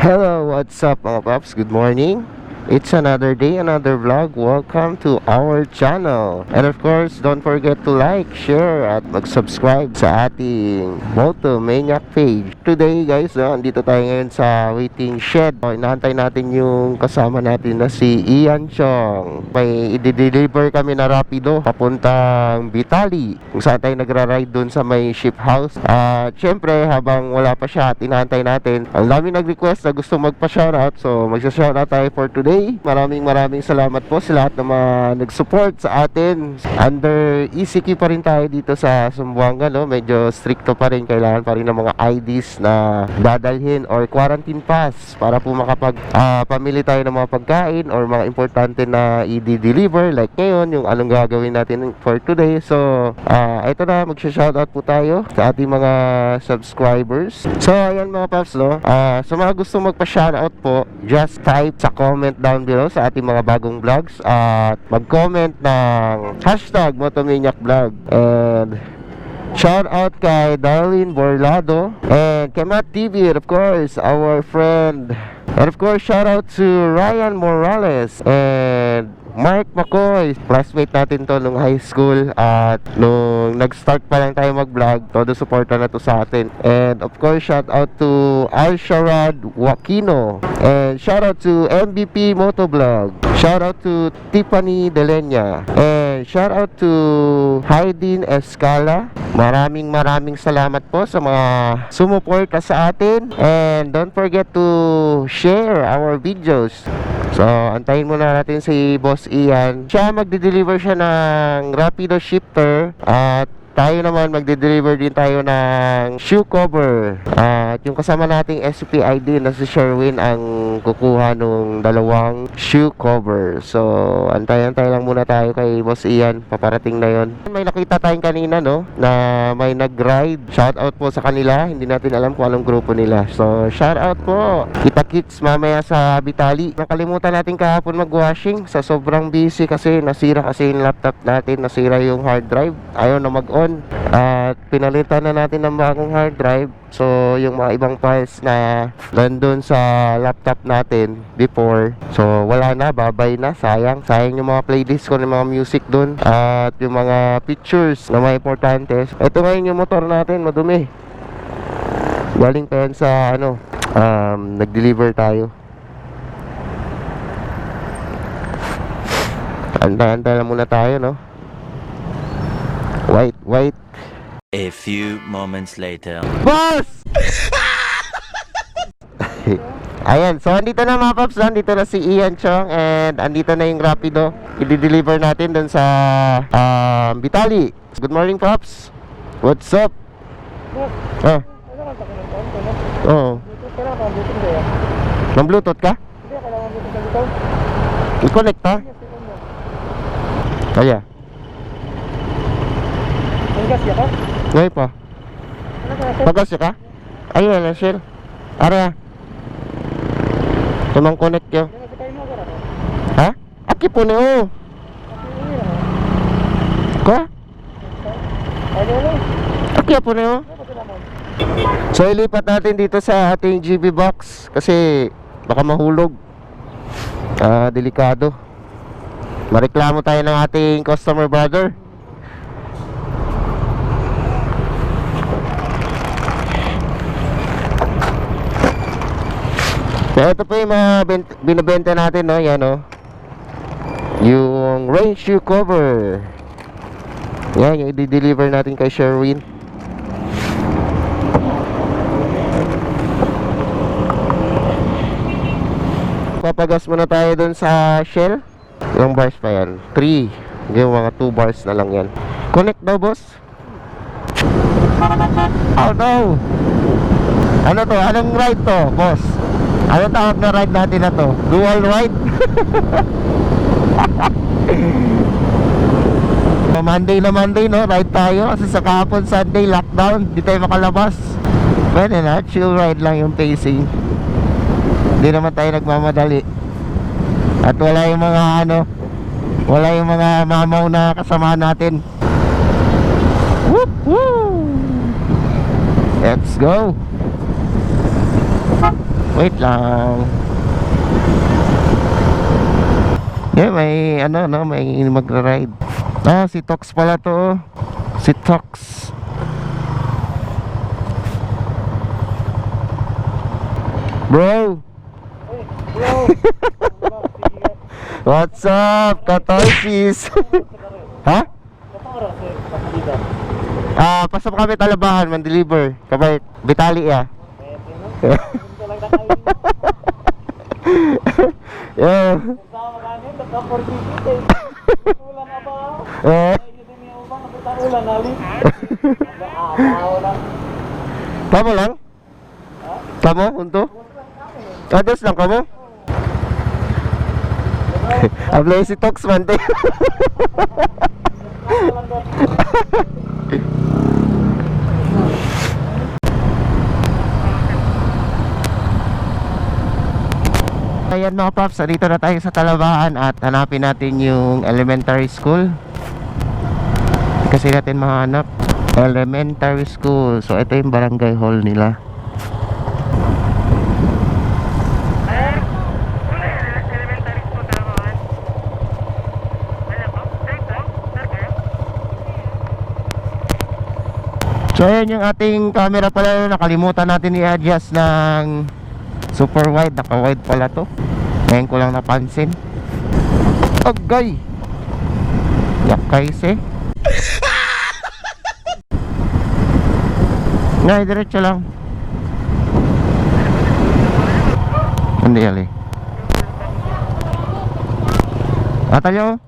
Hello, what's up mga paps? Good morning. It's another day, another vlog. Welcome to our channel. And of course, don't forget to like, share, at mag-subscribe sa ating Moto Maniac page. Today guys, andito tayo ngayon sa waiting shed. Inaantay natin yung kasama natin na si Ian Chong. May i-deliver kami na rapido papuntang BUTI, kung saan tayo nagra-ride dun sa may ship house. At syempre, habang wala pa siya at inaantay natin, ang dami nag-request na gusto magpa-shoutout. So magsa-shoutout tayo for today. Maraming salamat po sa lahat ng mga nag-support sa atin. Under ECQ pa rin tayo dito sa Sumbuanga, no? Medyo stricto pa rin. Kailangan pa rin ng mga IDs na dadalhin or quarantine pass para po pamili tayo ng mga pagkain or mga importante na i-deliver. Like ngayon, yung anong gagawin natin for today. So, ito na, magsha-shoutout po tayo sa ating mga subscribers. So, ayan mga paps, no? Sa mga gusto magpa-shoutout po, just type sa comment down below sa ating mga bagong vlogs at mag-comment ng hashtag Motomaniac Vlog. And shout out kay Darlene Borlado and Kemat TV, and of course our friend, and of course shout out to Ryan Morales and Mark McCoy, classmate natin to nung high school. At nung nag-start pa lang tayo mag-vlog, todo suporta na to sa atin. And of course, shout out to Alsharad Wakino. And shout out to MVP Motovlog. Shout out to Tiffany Delenya. And shout out to Haydin Escala. Maraming salamat po sa mga sumuporta sa atin. And don't forget to share our videos. So, antayin muna natin si Boss Ian. Siya magde-deliver siya ng Rapido Shifter. At tayo naman magde-deliver din tayo ng shoe cover. At yung kasama nating SPID na si Sherwin ang kukuha nung dalawang shoe cover. So, antay-antay lang muna tayo kay Boss Ian. Paparating na yon. May nakita tayong kanina, no, na may nag-ride. Shout out po sa kanila. Hindi natin alam kung anong grupo nila. So, shout out po. Kita-kits mamaya sa BUTI. Nakalimutan natin kahapon mag-washing. Sa sobrang busy kasi nasira kasi yung laptop natin. Nasira yung hard drive. Ayaw na mag-on. At pinalitan na natin ng bagong hard drive. So yung mga ibang files na nandun sa laptop natin before, so wala na, babay na. Sayang yung mga playlist ko ng mga music dun at yung mga pictures na mga importante. Ito ngayon yung motor natin, madumi. Galing pa yan sa nag-deliver tayo. Anta-anta lang muna tayo, no? Wait. A few moments later. Boss! Ayan, so andito na mga paps, andito na si Ian Chong and andito na yung Rapido. I-deliver natin dun sa BUTI. Good morning, paps. What's up? Oo. Ng Bluetooth ka? I-connect ha? Kaya? Pagkasya ka? Ngayon pa. Pagkasya ka? Ayun na, Shell. Ara. Tumang connect yun. Ha? Aki po niyo. Ka? Aki po niyo. So ilipat natin dito sa ating GIVIBOX kasi baka mahulog. Delikado. Mareklamo tayo ng ating customer brother. So ito po yung mga binibenta natin, no? Yan, no? Yung rain shoe cover. Yan, yung i-deliver natin kay Sherwin. Papagas muna tayo dun sa shell. Ilang bars pa yan? 3. Yung mga 2 bars na lang yan. Connect daw, boss. Oh no. Ano to? Anong ride to, boss? Ano tawag na ride natin na to? Dual ride? Monday na Monday, no? Ride tayo kasi sa kahapon Sunday lockdown. Di tayo makalabas. Pwede na, chill ride lang yung pacing. Hindi naman tayo nagmamadali. At wala yung mga wala yung mga mamaw na kasama natin. Woo! Woo! Let's go. Wait lang. Yeah, may ano no, may magra-ride. Ah, si Tox pala to. Si Tox. Bro. What's up, Katorsis? Ha? Ah, pasok kami Talabahan, man-deliver. Kabay, Bitali ya. Yeah. Kamu lang? Kamu untuk? Ados lang kamu? Ablay si Tox man. Ayan mga paps, dito na tayo sa Talabahan at hanapin natin yung elementary school. Kasi natin mahanap elementary school. So ito yung barangay hall nila. So ayan yung ating camera pala, nakalimutan natin i-adjust ng super wide, naka wide pala to. Ngayon ko lang napansin. Agay! Yakay se. Ngay, diretso lang. Hindi ali. Atalyo.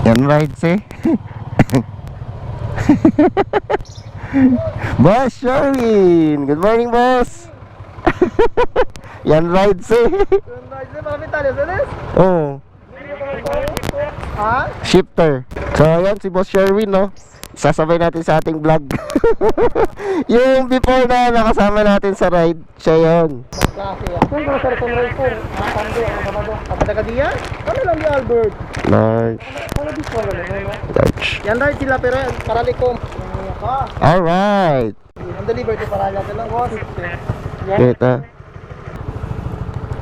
Yan ride se. Boss Sherwin, good morning boss. Yan rides eh. Yan rides eh, marami tayo sa list. Oo. Ha? Shifter. So yan si Boss Sherwin no. Sasabay natin sa ating vlog. Yung before na nakasama natin sa ride, siya yun. Klase yan. Kung mga sa ride po, Sunday, ano ba ba? Kapada ka diyan? Ano lang ni Albert? Large. Ano dito wala na? Large. Yan ride sila pero paralikom. Alright. Ang deliver ko para natin lang boss. Kita.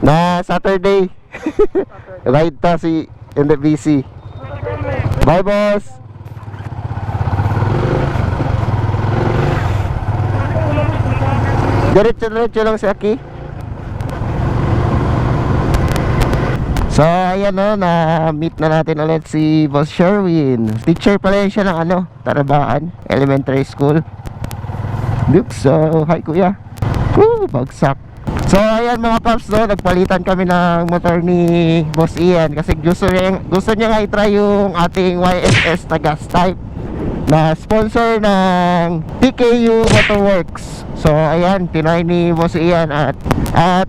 Na Saturday. Ride ta si in the BC. Bye boss. Diretso lang si Aki. So ayan no, na-meet na natin ulit si Boss Sherwin. Teacher pala yun siya ng ano, Talabahan Elementary School. So hi kuya. Bagsak. So ayan mga paps no, nagpalitan kami ng motor ni Boss Ian. Kasi gusto niya nga i-try yung ating YSS na gas type na sponsor ng TKU Motorworks. So ayan, tinry ni Boss Ian at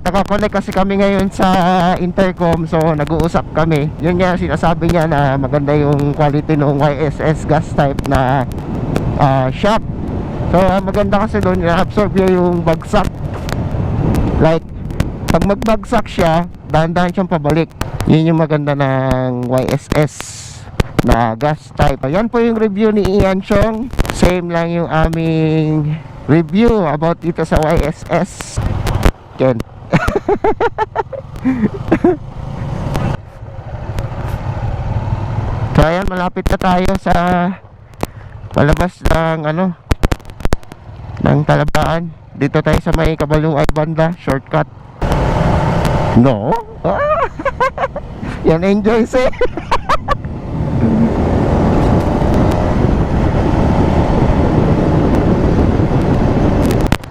nakakonect kasi kami ngayon sa intercom. So nag-uusap kami. Yun nga sinasabi niya na maganda yung quality ng YSS gas type na shock. So maganda kasi doon, na-absorb niya yung bagsak. Like pag magbagsak siya, dahan-dahan siyang pabalik. Yun yung maganda ng YSS na gas type. Ayan po yung review ni Ian Chong. Same lang yung aming review about dito sa YSS. Ken. So ayan, malapit na tayo sa palabas ng ano, ng Talabahan. Dito tayo sa may Kabaluay banda, shortcut. No? Yan, enjoy say.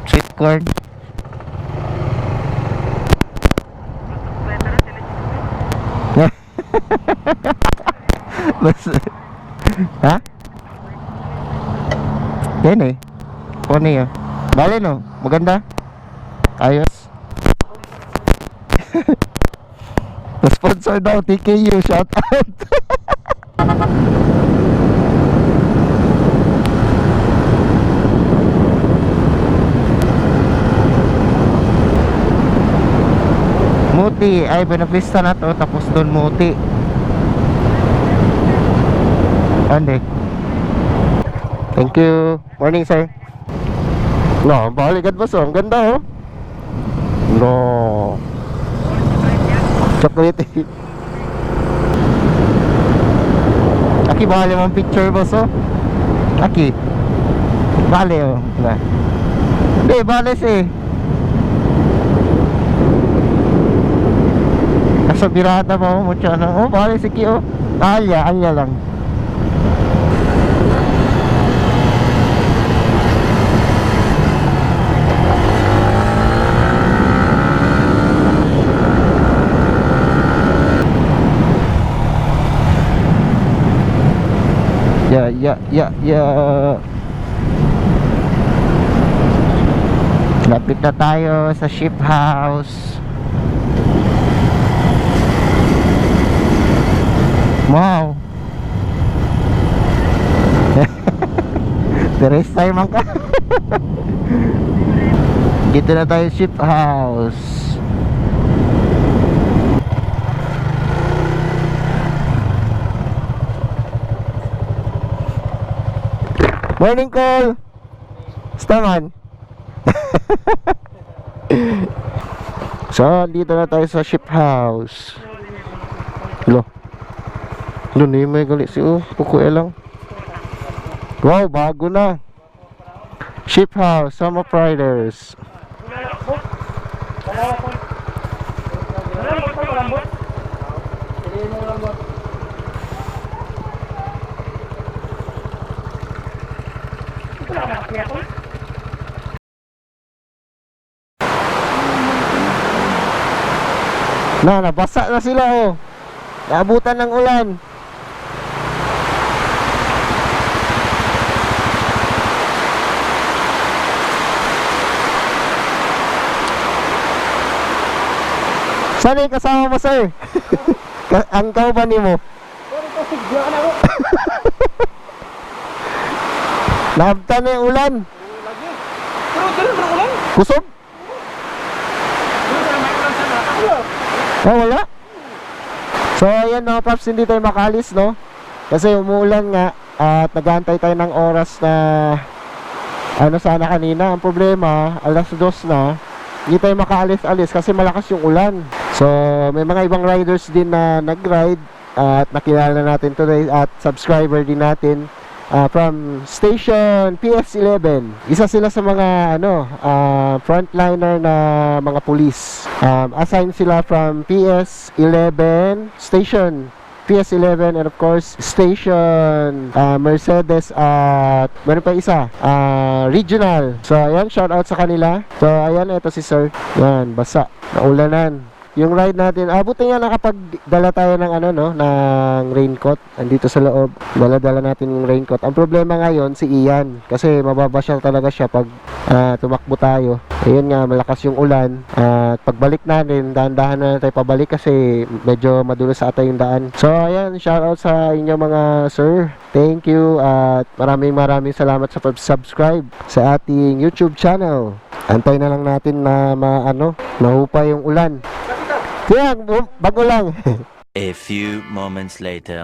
Sweet corn. Ha? Yan eh. Kone yun. Bale no? Maganda? Ayos. Sponsor daw, TKU, shout out. Muti, ay Benavista na to, tapos doon Muti. Ande. Thank you. Morning sir. No, balikan ba so? Ang ganda oh. Bro. Chocolate. Aki, bale mong picture boss oh. Aki. Bale oh. Diba? Hindi, bale eh. Nasa birada mo, mucho na. Oh, bale si Ki oh. Alya lang. Yeah. Lapit na tayo sa ship house. Wow. Teres tayo man ka. Dito na tayo ship house. Morning call. Staman. So, dito na tayo sa ship house. Hello. Hello, ni may gali si Pukuya lang. Wow, bago na. Ship house, Summer Riders. Nabasa na sila oh. Naabutan ng ulan. Saan yung kasama mo sir? Ang kauban mo? Naabtan na yung ulan. Pero ulan? Kusob? Oh, wala. So ayan mga paps, hindi tayo makalis no, kasi umuulan nga at nag-aantay tayo ng oras na ano sana kanina. Ang problema, alas 2 na, hindi tayo makaalis-alis kasi malakas yung ulan. So may mga ibang riders din na nag-ride at nakilala natin today at subscriber din natin from station PS11. Isa sila sa mga frontliner na mga police. Assigned sila from PS11 station PS11 and of course station Mercedes at meron pa isa regional. So ayan, shout out sa kanila. So ayan, ito si sir. Yan, basa, naulanan yung ride natin. Buti nga nakapagdala tayo ng ng raincoat. Andito sa loob, dala-dala natin yung raincoat. Ang problema ngayon si Ian, kasi mababasyal talaga siya pag tumakbo tayo. Ayun nga, malakas yung ulan. At pagbalik natin, dahan-dahan na tayo pabalik kasi medyo madulas sa ata yung daan. So ayan, shout out sa inyo mga sir. Thank you at maraming salamat sa pag-subscribe sa ating YouTube channel. Antay na lang natin na mahupa yung ulan. Kaya bago lang. A few moments later.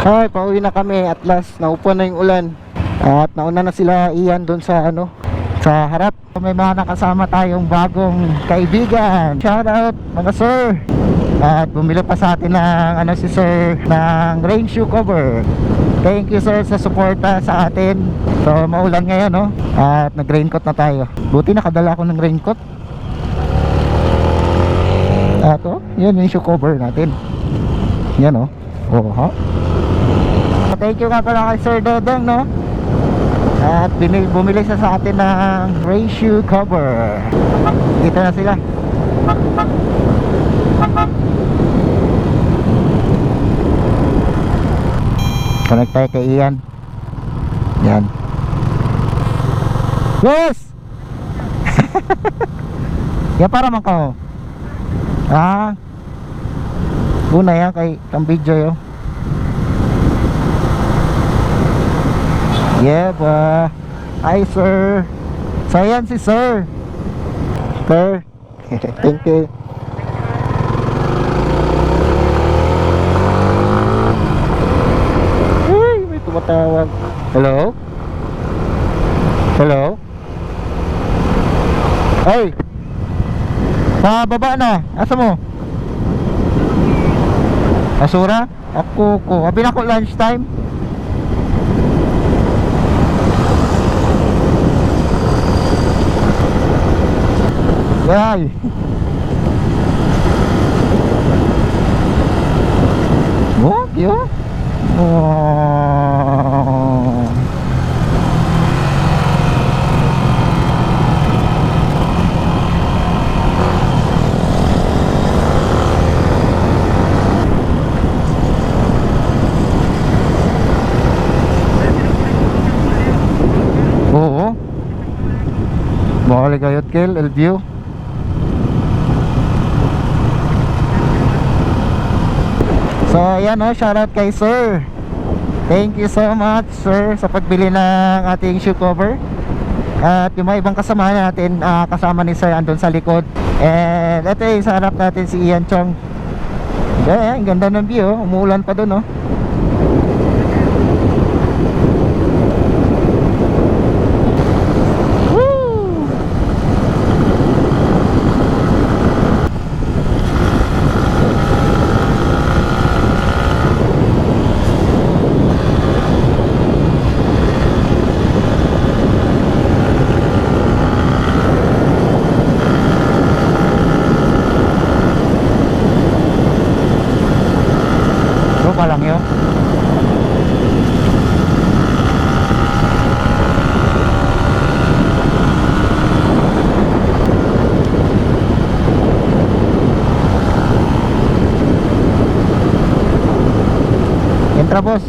Ay, pauwi na kami at last. Naupo na yung ulan. At nauna na sila Ian doon sa sa harap. May mga nakasama tayong bagong kaibigan. Shout out mga sir. At bumili pa sa atin ng si sir ng rain shoe cover. Thank you sir sa suporta sa atin. So maulan ngayon no. At nag-raincoat na tayo. Buti nakadala ako ng raincoat. Ito, yan yung shoe cover natin. Yan oh. Oh ha. Thank you nga pala kay Sir Dodong no. At bumili siya sa atin ng rain shoe cover. Dito na sila. Connect tayo kay Ian. Yan. Yes! Yan para man ka oh. Una yan kay kang video yo. Yeah ba. Hi sir. So yan si sir. Sir. Thank you. Ay, may tumatawag. Hello? Hello? Hey. Sa baba na. Asa mo? Asura? Ako ko. Abi na ko lunch time. Yay. Oh, cute. Oh. Oo. Bawal kayot kel, el view. So ayan o, shoutout kay sir. Thank you so much sir sa pagbili ng ating shoe cover. At yung mga ibang kasama natin, kasama ni sir andun sa likod. And ito yung sa harap natin si Ian Chong. Ayan, ganda ng view, umuulan pa dun o. Pa lang yun. Entra boss.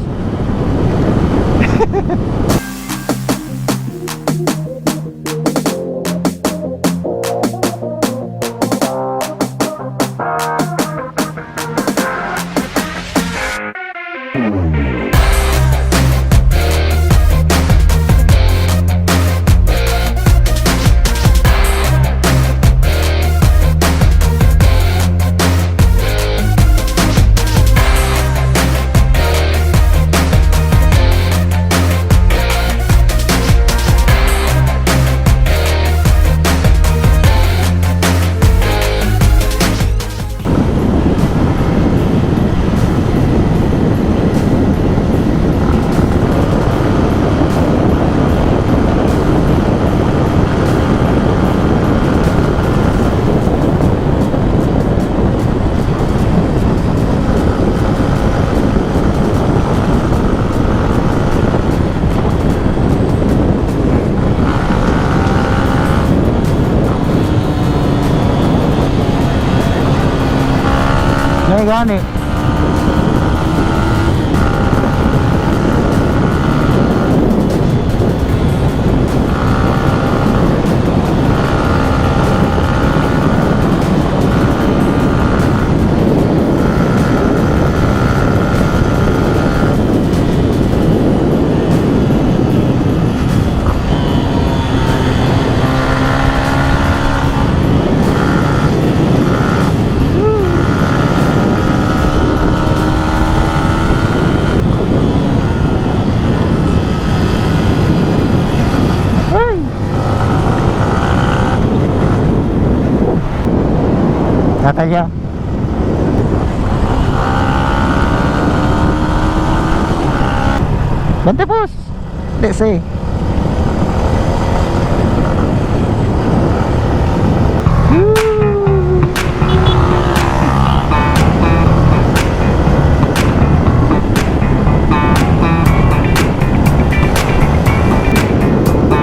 Gani. Natalya. Bante boss. Let's see.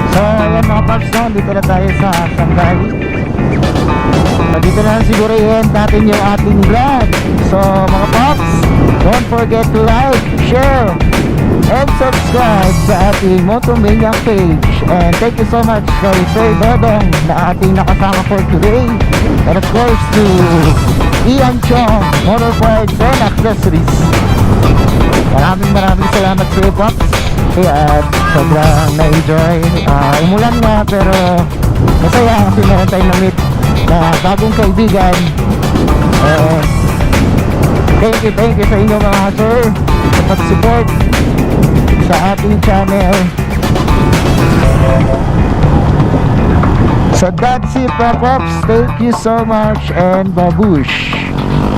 So ayan mga paps, no? Dito na tayo sa Sanggali. Dito na siguro i-end natin yung ating vlog. So mga pops, don't forget to like, share, and subscribe sa ating Moto Maniac page. And thank you so much kay Sir Dodong na ating nakasama for today. And of course to Ian Chong, Motor Parts and Accessories. Maraming salamat sa iyo pops. At sobrang na-enjoy. Umulan nga pero masaya kasi meron tayong na-meet na bagong kaibigan. Thank you sa inyo mga sir sa pag-support sa ating channel. So that's it, Pops. Thank you so much and babush.